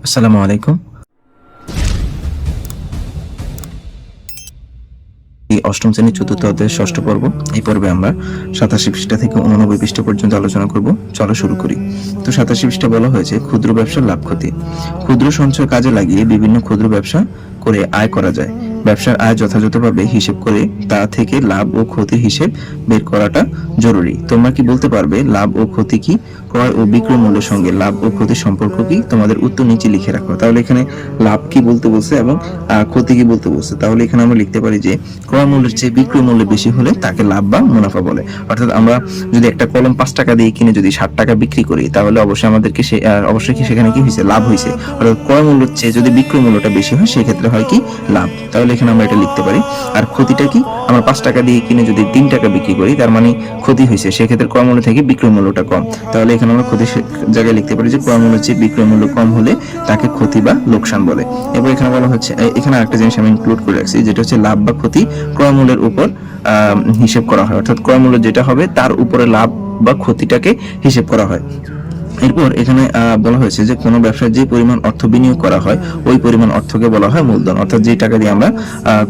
আসসালামু আলাইকুম। এই অষ্টম শ্রেণীর চতুর্থ অধ্যায়ের ষষ্ঠ পর্ব। এই পর্বে আমরা 87 পৃষ্ঠা থেকে 89 পৃষ্ঠা পর্যন্ত আলোচনা করব। চলো শুরু করি। তো 87 পৃষ্ঠা বলা হয়েছে ক্ষুদ্র ব্যবসার লাভ ক্ষতি। ক্ষুদ্র সঞ্চয় কাজে লাগিয়ে বিভিন্ন ক্ষুদ্র ব্যবসা করে আয় করা যায়। ব্যবসার আয় যথাযথভাবে হিসেব করে তা থেকে লাভ ও ক্ষতির হিসেব বের করাটা জরুরি। তোমরা কি বলতে পারবে লাভ ও ক্ষতি কি? ক্রয় ও বিক্রয় মূল্যের সঙ্গে লাভ ও ক্ষতির সম্পর্ক কি? তোমাদের উত্তর নিচে লিখে রাখো। তাহলে এখানে লাভ কি বলতে বলছে এবং ক্ষতি কি বলতে বলছে। তাহলে এখানে আমরা লিখতে পারি যে ক্রয় মূল্যের চেয়ে বিক্রয় মূল্য বেশি হলে তাকে লাভ বা মুনাফা বলে। অর্থাৎ আমরা যদি একটা কলম 5 টাকা দিয়ে কিনে যদি 60 টাকা বিক্রি করি, তাহলে অবশ্যই আমাদেরকে অবশ্যই কি সেখানে কি হয়েছে? লাভ হয়েছে। অর্থাৎ ক্রয় মূল্যের চেয়ে যদি বিক্রয় মূল্যটা বেশি হয় সেক্ষেত্রে হয় কি? লাভ। তাহলে এখানে আমরা এটা লিখতে পারি। আর ক্ষতিটা কি? আমরা 5 টাকা দিয়ে কিনে যদি 3 টাকা বিক্রি করি, তার মানে ক্ষতি হয়েছে। সেক্ষেত্রে ক্রয় মূল্য থেকে বিক্রয় মূল্যটা কম। তাহলে এখানে আমরা ক্ষতির জায়গায় লিখতে পারি যে ক্রয় মূল্যের চেয়ে বিক্রয় মূল্য কম হলে তাকে ক্ষতি বা লোকসান বলে। এবার এখানে বলা হচ্ছে, এখানে আরেকটা জিনিস আমি ইনক্লুড করে রাখছি, যেটা হচ্ছে লাভ বা ক্ষতি ক্রয় মূল্যের উপর হিসেব করা হয়। অর্থাৎ ক্রয় মূল্য যেটা হবে তার উপরে লাভ বা ক্ষতিটাকে হিসেব করা হয়। এরপর এখানে বলা হয়েছে যে কোনো ব্যবসায় যে পরিমাণ অর্থ বিনিয়োগ করা হয় ওই পরিমাণ অর্থকে বলা হয় মূলধন। অর্থাৎ যে টাকা দিয়ে আমরা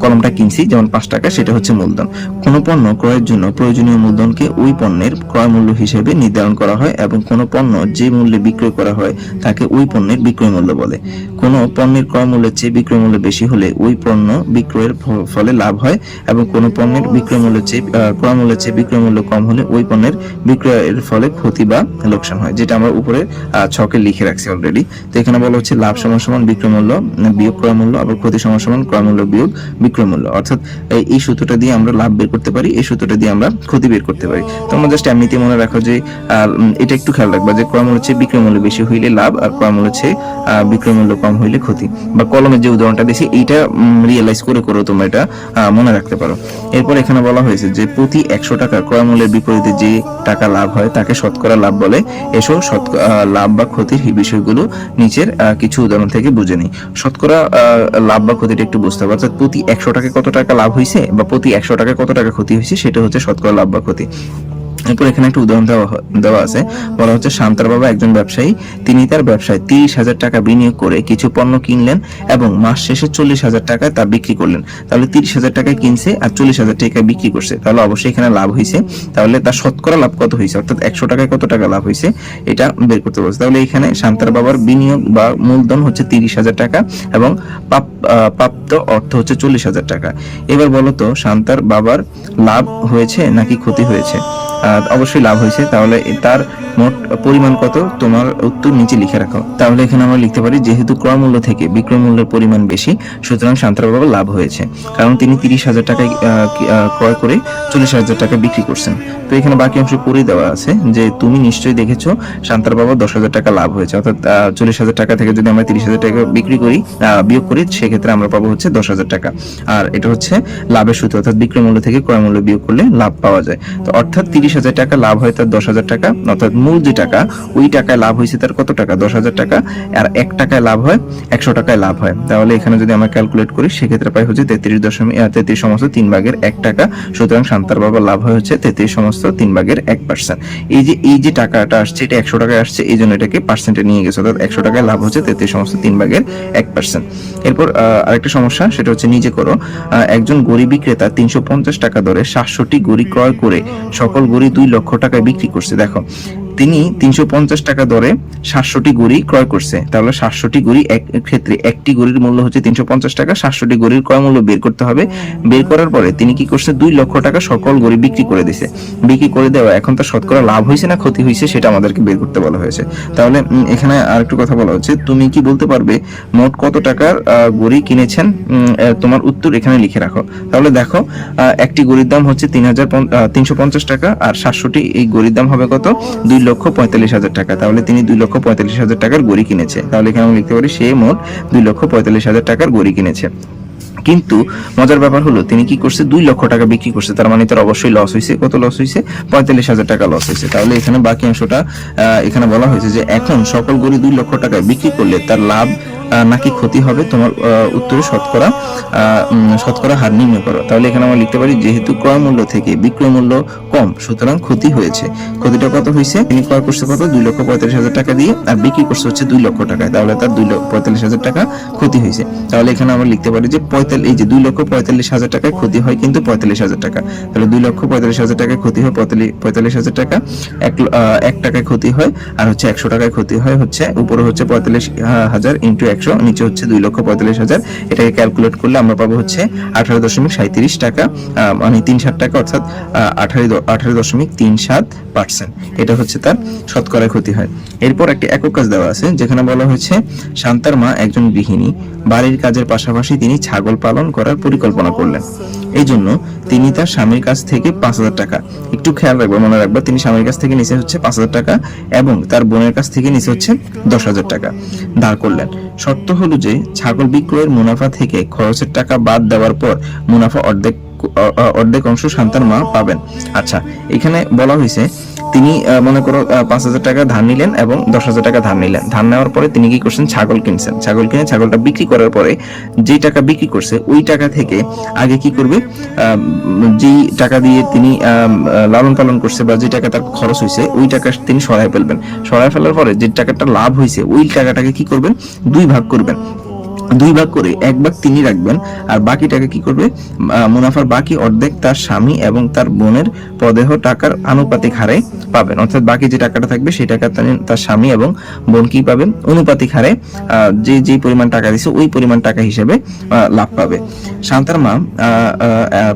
কলমটা কিনছি, যেমন 5 টাকা, সেটা হচ্ছে মূলধন। কোনো পণ্য ক্রয়ের জন্য প্রয়োজনীয় মূলধনকে ওই পণ্যের ক্রয় মূল্য হিসেবে নির্ধারণ করা হয় এবং কোনো পণ্য যে মূল্যে বিক্রয় করা হয় তাকে ওই পণ্যের বিক্রয় মূল্য বলে। কোনো পণ্যের ক্রয় মূল্যের চেয়ে বিক্রয় মূল্য বেশি হলে ওই পণ্য বিক্রয়ের ফলে লাভ হয় এবং কোনো পণ্যের বিক্রয় মূল্যের চেয়ে ক্রয় মূল্যের চেয়ে বিক্রয় মূল্য কম হলে ওই পণ্যের বিক্রয়ের ফলে ক্ষতি বা লোকসান হয়, যেটা আমরা উপরে ছকে লিখে রাখছি অলরেডি। তো এখানে বলা হচ্ছে লাভ সমান সমান বিক্রয় মূল্য বিয়োগ ক্রয় মূল্য, আবার ক্ষতি সমান সমান ক্রয় মূল্য বিয়োগ বিক্রয় মূল্য। অর্থাৎ এই সূত্রটা দিয়ে আমরা লাভ বের করতে পারি, এই সূত্রটা দিয়ে আমরা ক্ষতি বের করতে পারি। তোমরা জাস্ট এমনিতে মনে রাখো যে এটা একটু খেয়াল রাখবা যে ক্রয় মূল্যের চেয়ে বিক্রয় মূল্য বেশি হইলে লাভ, আর ক্রয় মূল্যের চেয়ে বিক্রয় মূল্য কম হইলে ক্ষতি। বা কলমের যে উদাহরণটা দিয়েছি এইটা রিয়েলাইজ করে তোমরা এটা মনে রাখতে পারো। এরপর এখানে বলা হয়েছে যে প্রতি 100 টাকা ক্রয় মূল্যের বিপরীতে যে টাকা লাভ হয় তাকে শতকরা লাভ বলে। এসো লাভ বা ক্ষতির বিষয়গুলো নিচের কিছু উদাহরণ থেকে বুঝে নিই। শতকরা লাভ বা ক্ষতিটা একটু বুঝতে হবে। অর্থাৎ প্রতি 100 টাকায় কত টাকা লাভ হয়েছে বা প্রতি 100 টাকায় কত টাকা ক্ষতি হয়েছে, সেটা হচ্ছে শতকরা লাভ বা ক্ষতি। এরপর এখানে একটা উদাহরণ দেওয়া আছে। বলা হচ্ছে শান্তার বাবা একজন ব্যবসায়ী। তিনি তার ব্যবসায় 30,000 টাকা বিনিয়োগ করে কিছু পণ্য কিনলেন এবং মাস শেষে 40,000 টাকায় তা বিক্রি করলেন। তাহলে 30,000 টাকায় কিনছে আর 40,000 টাকায় বিক্রি করছে, তাহলে অবশ্যই এখানে লাভ হয়েছে। তাহলে তার শতকরা লাভ কত হয়েছে, অর্থাৎ 100 টাকায় কত টাকা লাভ হয়েছে এটা বের করতে বলছে। তাহলে এখানে শান্তার বাবার বিনিয়োগ বা মূলধন হচ্ছে 30,000 টাকা এবং প্রাপ্ত অর্থ হচ্ছে 40,000 টাকা। এবার বলো তো শান্তার বাবার লাভ হয়েছে নাকি ক্ষতি হয়েছে? অবশ্যই লাভ হয়েছে। তাহলে তার মোট পরিমাণ কত? তোমার উত্তর নিচে লিখে রাখো। তাহলে এখানে আমরা লিখতে পারি যেহেতু ক্রয় মূল্য থেকে বিক্রয় মূল্যের পরিমাণ বেশি, সুতরাং শান্তার বাবার লাভ হয়েছে, কারণ তিনি 30,000 টাকায় ক্রয় করে 40,000 টাকা বিক্রি করছেন। তো এখানে বাকি অংশ পড়ে দেওয়া আছে যে তুমি নিশ্চয়ই দেখেছো শান্তার বাবা 10,000 টাকা লাভ হয়েছে। অর্থাৎ 40,000 টাকা থেকে যদি আমরা 30,000 টাকা বিক্রি করি বিয়োগ করি, সেক্ষেত্রে আমরা পাবো হচ্ছে 10,000 টাকা। আর এটা হচ্ছে লাভের সূত্র, অর্থাৎ বিক্রয় মূল্য থেকে ক্রয় মূল্য বিয়োগ করলে লাভ পাওয়া যায়। তো অর্থাৎ 30,000 টাকা লাভ হয় তার 10,000 টাকা, অর্থাৎ মূল যে টাকা ওই টাকায় লাভ হয়েছে তার কত টাকা? 10,000 টাকা। আর 1 টাকায় লাভ হয় 100 টাকায় লাভ হয়। তাহলে এখানে যদি আমরা ক্যালকুলেট করি সেক্ষেত্রে পাই হচ্ছে 33.1 টাকা। সুতরাং শান্তার বাবার লাভ হয় হচ্ছে 33.3%। এই যে টাকাটা আসছে এটা 100 টাকায় আসছে, এই জন্য এটাকে পার্সেন্টে নিয়ে গেছে। অর্থাৎ 100 টাকায় লাভ হচ্ছে 33.3%। এরপর আরেকটা সমস্যা, সেটা হচ্ছে নিজে করো। একজন গড়ি বিক্রেতা 350 টাকা দরে 700টি গড়ি ক্রয় করে সকল গড়ি 2 লক্ষ টাকায় বিক্রি করছে। দেখো তিনি 350 টাকা দরে 700টি গড়ি ক্রয় করছে। তাহলে 700টি গড়ি ক্ষেত্রে একটি গড়ির মূল্য হচ্ছে 350 টাকা। 700টি গড়ির ক্রয় মূল্য বের করতে হবে। বের করার পরে তিনি কি করছে? 2 লক্ষ টাকা সকল গড়ি বিক্রি করে দিয়েছে। বিক্রি করে দেওয়া এখন তার শতকরা লাভ হয়েছে না ক্ষতি হয়েছে সেটা আমাদেরকে বের করতে বলা হয়েছে। তাহলে এখানে আরেকটু কথা বলা হচ্ছে, তুমি কি বলতে পারবে মোট কত টাকার গড়ি কিনেছেন? তোমার উত্তর এখানে লিখে রাখো। তাহলে দেখো একটি গড়ির দাম হচ্ছে 350 টাকা আর 700টি এই গড়ির দাম হবে কত? 2,45,000 টাকা। তাহলে তিনি 2,45,000 টাকার গড়ি কিনেছে। তাহলে এখানে আমি লিখতে পারি সে মোট 2,45,000 টাকার গড়ি কিনেছে। কিন্তু মজার ব্যাপার হলো তিনি কি করছে? 2 লক্ষ টাকা বিক্রি করছে, তার মানে তার অবশ্যই লস হয়েছে। কত লস হয়েছে? 45,000 টাকা লস হয়েছে। তাহলে এখানে বাকি অংশটা এখানে বলা হয়েছে যে এখন সকল গড়ি 2 লক্ষ টাকায় বিক্রি করলে তার লাভ নাকি ক্ষতি হবে, তোমার উত্তরে শতকরা হার নির্ণয় করো। তাহলে এখানে আমরা লিখতে পারি যেহেতু ক্রয় মূল্য থেকে বিক্রয় মূল্য কম, সুতরাং ক্ষতি হয়েছে। ক্ষতিটা কত হয়েছে? তিনি ক্রয় করছে কত? 2,45,000 টাকা দিয়ে, আর বিক্রি করছে হচ্ছে 2 লক্ষ টাকায়, তাহলে তার 2,45,000 টাকা ক্ষতি হয়েছে। তাহলে এখানে আমরা লিখতে পারি যে 2,45,000 টাকায় ক্ষতি হয় কিন্তু 45,000 টাকা। তাহলে 2,45,000 টাকায় ক্ষতি হয় 45,000 টাকা, 1 টাকায় ক্ষতি হয়, আর হচ্ছে 100 টাকায় ক্ষতি হয় হচ্ছে উপরে হচ্ছে 45,000 ইন্টু 100, নিচে হচ্ছে 2,45,000। এটাকে ক্যালকুলেট করলে আমরা পাবো হচ্ছে 18.37 টাকা, মানে 37 টাকা, অর্থাৎ 18.37%। এটা হচ্ছে তার শতকরা ক্ষতি হয়। এরপর একটি একক কাজ দেওয়া আছে, যেখানে বলা হয়েছে শান্তার মা একজন গৃহিণী, বাড়ির কাজের পাশাপাশি তিনি ছাগল পালন করার পরিকল্পনা করলেন। এই জন্য তিনি তার স্বামীর কাছ থেকে 5,000 টাকা, একটু খেয়াল রাখবো, মনে রাখবো, তিনি স্বামীর কাছ থেকে নিচে হচ্ছে 5,000 টাকা এবং তার বোনের কাছ থেকে নিচে হচ্ছে 10,000 টাকা ধার করলেন। শর্ত হলো যে ছাগল বিক্রয়ের মুনাফা থেকে খরচের টাকা বাদ দেওয়ার পর মুনাফা অর্ধেক অংশ শান্তার মা পাবেন। আচ্ছা, এখানে বলা হয়েছে তিনি মনে করো 5,000 টাকা ধার নিলেন এবং 10,000 টাকা ধার নিলেন। ধার নেওয়ার পরে তিনি কি করছেন? ছাগল কিনছেন। ছাগল কিনে ছাগলটা বিক্রি করার পরে যে টাকা বিক্রি করছে ওই টাকা থেকে আগে কি করবে, যেই টাকা দিয়ে তিনি লালন পালন করছে বা যে টাকা তার খরচ হয়েছে ওই টাকা তিনি সরায় ফেলবেন। সরায় ফেলার পরে যে টাকাটা লাভ হয়েছে ওই টাকাটাকে কি করবেন? 2 ভাগ করবেন। 2 ভাগ করে 1 ভাগ তিনি রাখবেন, আর বাকি টাকা কি করবে? মুনাফার বাকি অর্ধেক তার স্বামী এবং তার বোনের প্রদেহ টাকার আনুপাতিক হারে পাবেন। অর্থাৎ বাকি যে টাকাটা থাকবে সেই টাকা তার স্বামী এবং বোন কি পাবে? অনুপাতিক হারে যে পরিমাণ টাকা দিছে ওই পরিমাণ টাকা হিসেবে লাভ পাবে। শান্তার মা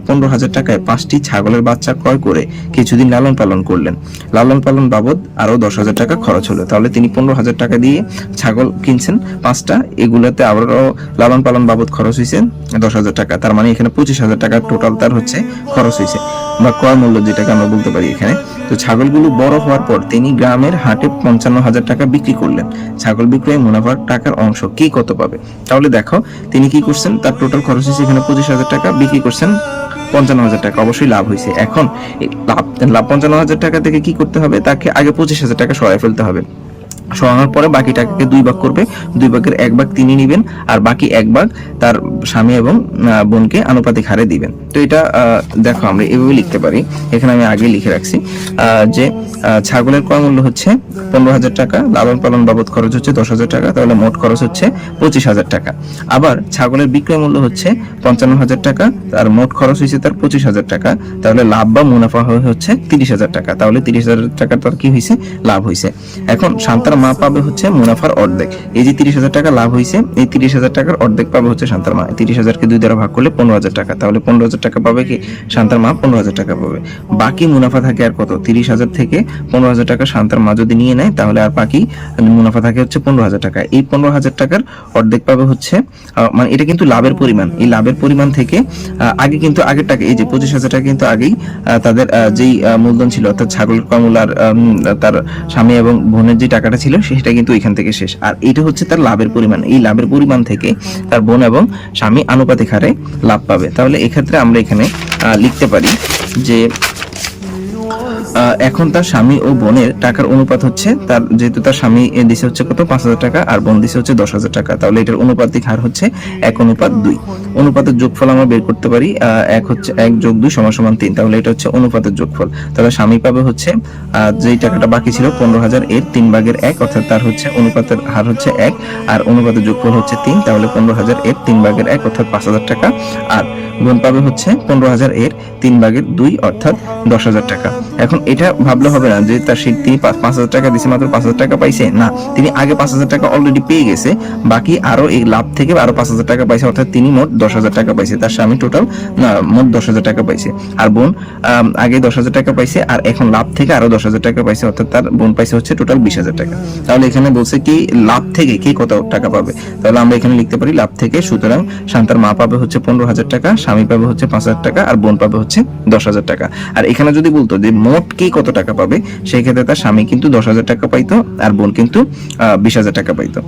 15,000 টাকায় 5টি ছাগলের বাচ্চা ক্রয় করে কিছুদিন লালন পালন করলেন। লালন পালন বাবদ আরো 10,000 টাকা খরচ হলো। তাহলে তিনি 15,000 টাকা দিয়ে ছাগল কিনছেন 5টা, এগুলোতে আবারও লালন পালন বাবদ খরচ হয়েছে 10,000 টাকা। তার মানে এখানে 25,000 টাকা টোটাল তার হচ্ছে খরচ হয়েছে, বা ক্রয় মূল্য যেটাকে আমরা বলতে পারি এখানে। তো ছাগলগুলো বড় হওয়ার পর তিনি গ্রামের হাটে 55,000 টাকা বিক্রি করলেন। ছাগল বিক্রয়ে মুনাফার টাকার অংশ কি কত পাবে? তাহলে দেখো তিনি কি করছেন, তার টোটাল খরচ হয়েছে এখানে 25,000 টাকা, বিক্রি করছেন 55,000 টাকা, অবশ্যই লাভ হয়েছে। এখন লাভ 55,000 টাকা থেকে কি করতে হবে? তাকে আগে 25,000 টাকা সরাই ফেলতে হবে। সরানোর পরে বাকি টাকাকে 2 ভাগ করবে, 2 ভাগের 1 ভাগ তিনি নিবেন, আর বাকি 1 ভাগ তার স্বামী এবং বোনকে আনুপাতিক হারে দিবেন। তো এটা দেখো আমরা এভাবে লিখতে পারি, এখানে আমি আগে লিখে রাখছি যে ছাগলের ক্রয় মূল্য হচ্ছে 15,000 টাকা, লালন পালন বাবদ খরচ হচ্ছে 10,000 টাকা, তাহলে মোট খরচ হচ্ছে 25,000 টাকা। আবার ছাগলের বিক্রয় মূল্য হচ্ছে 55,000 টাকা, আর মোট খরচ হয়েছে তার 25,000 টাকা, তাহলে লাভ বা মুনাফা হচ্ছে 30,000 টাকা। তাহলে 30,000 টাকা তার কি হয়েছে? লাভ হয়েছে। এখন শান্তার মা পাবে হচ্ছে মুনাফার অর্ধেক। এই যে 30,000 টাকা লাভ হয়েছে, এই 30,000 টাকার অর্ধেক পাবে হচ্ছে শান্তার মা। 30,000কে 2 দ্বারা ভাগ করলে 15,000 টাকা, তাহলে 15,000 টাকা পাবে কি শান্তার মা? 15,000 টাকা পাবে। বাকি মুনাফা থাকে আর কত? 30,000 থেকে 15,000 টাকা শান্তার মা যদি নিয়ে নেয় তাহলে আর বাকি মুনাফা থাকে হচ্ছে 15,000 টাকা। এই 15,000 টাকার অর্ধেক পাবে হচ্ছে, মানে এটা কিন্তু লাভের পরিমাণ। এই লাভের পরিমাণ থেকে আগে কিন্তু আগের টাকা, এই যে 25,000 টাকা কিন্তু আগেই তাদের যেই মূলধন ছিল, অর্থাৎ ছাগলের কমল আর তার স্বামী এবং বোনের যে টাকাটা ছিল সেটা কিন্তু এখান থেকে শেষ। আর এটা হচ্ছে তার লাভের পরিমাণ। এই লাভের পরিমাণ থেকে তার বোন এবং স্বামী আনুপাতিক হারে লাভ পাবে। তাহলে এক্ষেত্রে আমরা এখানে লিখতে পারি যে এখন তার স্বামী ও বোনের টাকার অনুপাত হচ্ছে, তার যেহেতু তার স্বামী দিছে হচ্ছে কত? 5,000 টাকা, আর বোন দিছে হচ্ছে 10,000 টাকা, তাহলে এটার অনুপাতিক হার হচ্ছে 1:2। অনুপাতের যোগফল আমরা বের করতে পারি, 1 + 2 = 3। তাহলে এটা হচ্ছে অনুপাতের যোগফল। তাহলে স্বামী পাবে হচ্ছে যেই টাকাটা বাকি ছিল 15,000 এর 3 ভাগের 1, অর্থাৎ তার হচ্ছে অনুপাতের হার হচ্ছে 1, আর অনুপাতের যোগফল হচ্ছে 3। তাহলে 15,000 এর 3 ভাগের 1 অর্থাৎ 5,000 টাকা, আর বোন পাবে হচ্ছে 15,000 এর 3 ভাগের 2 অর্থাৎ 10,000 টাকা। এখন এটা ভাবলে হবে না যে তার তিনি 5,000 টাকা দিছে, মাত্র 5,000 টাকা পাইছে, না, তিনি আগে 5,000 টাকা অলরেডি পেয়ে গেছে, বাকি আরো এই লাভ থেকে আরো 5,000 টাকা পাইছে, অর্থাৎ তিনি মোট 10,000 টাকা পাইছে। তার স্বামী টোটাল মোট 10,000 টাকা পাইছে, আর বোন আগে 10,000 টাকা পাইছে আর এখন লাভ থেকে আরো 10,000 টাকা পাইছে, অর্থাৎ তার বোন পাইছে হচ্ছে টোটাল 20,000 টাকা। তাহলে এখানে বলছে কি লাভ থেকে কে কত টাকা পাবে? তাহলে আমরা এখানে লিখতে পারি লাভ থেকে, সুতরাং শান্তার মা পাবে হচ্ছে 15,000 টাকা, স্বামী পাবে হচ্ছে 5,000 টাকা, আর বোন পাবে হচ্ছে 10,000 টাকা। আর এখানে যদি বলতো যে মোট কে কত টাকা পাবে, সেই ক্ষেত্রে তার স্বামী কিন্তু 10,000 টাকা পাইতো আর বোন কিন্তু 20,000 টাকা পাইতো।